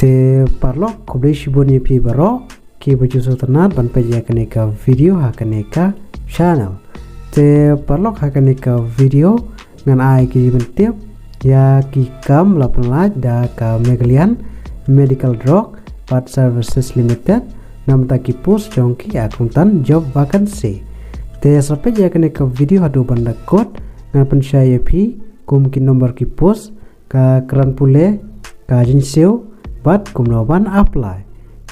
te parlok kublai shibuni pi baro ki baju sultanat ban peja kaneka video hakaneka channel te parlok hakaneka video ngan ai ki bentip ya ki kam lapanlaj da ka Megalian Medical Drug Part Services Limited nam ta ki post jongki akuntan job vacancy te sampai ja kaneka video hadu banda code ngan pensyaya pi kum ki nomor ki post ka keran pule ka jinseu bat kum noban apply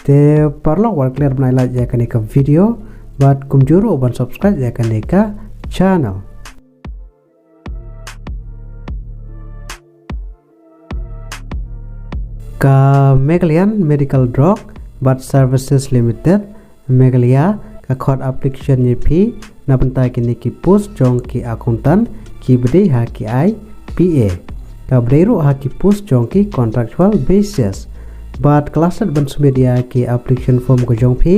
te parlok war clear banai la ja kaneka video bat kum juru ban subscribe ja kaneka channel ka Megalian Medical Drug But Services Limited Megalia ka code application ni pi na bentai kini ki post jong ki akuntan ki bede ha ki ai PA ka bderu ha ki post jong ki contractual basis but klaset ban media ki application form ko jong pi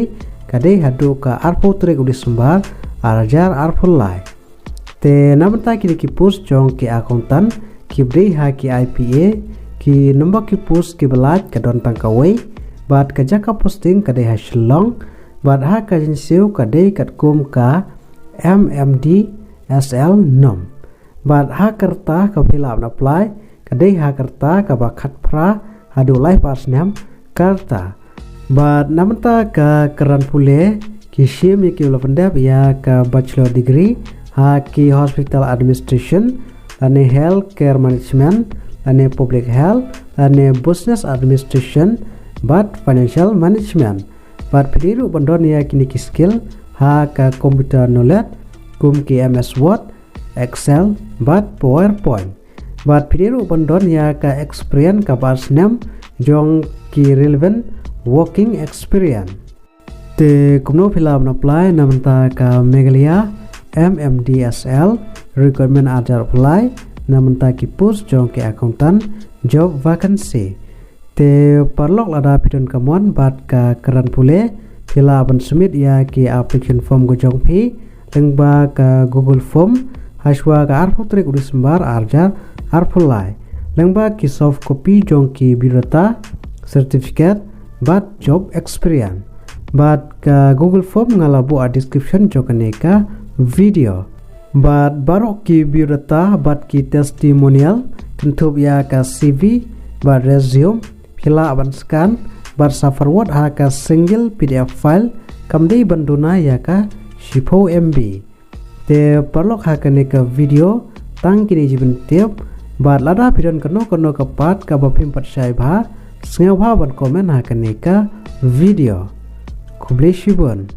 ka de hadu ka arpo trek udi sumbar arajar arpo lai te na bentai kini ki post jong ki akuntan ki bede ha ki IPA ki nombor ki post ki belaj ka don tangkawai bat ka jaka posting ka de ha shlong bat ha ka jinsiu ka de kat kum ka MMD SL nom bat ha kerta ka fill up apply ka de ha kerta ka bakat pra hadu live pasnam kerta bat namanta ka keran pule ki shim ki ulapendap ya ka bachelor degree ha ki hospital administration ane health care management ane public health ane business administration but financial management but pediru bandon ya kini ki skill ha ka computer knowledge kum ki MS Word Excel but PowerPoint but pediru bandon ya ka experience ka pasnam jong ki relevant working experience te kumno filam apply namanta ka Megalia MMDSL requirement ajar apply namanta ki post jong ki akuntan job vacancy te parlok lada pidon kamon bat ka keran pule pila ban submit ya ki application form go jong pi lengba ka Google Form haswa ka arpo trek udi sembar arjar arpo lai lengba ki soft copy jong ki birata certificate bat job experience bat ka Google Form ngalabu a description jokaneka video bat barok ki birata bat ki testimonial tentup ya ka CV bat resume pila aban scan bar forward ha ka single PDF file kamdi banduna ya ka shipo MB te parlok ha ka neka video tang kini jiben tiap bar lada pidon kano kapat ka bapim pat syai bha sngew ban komen ha ka neka video kublai shibun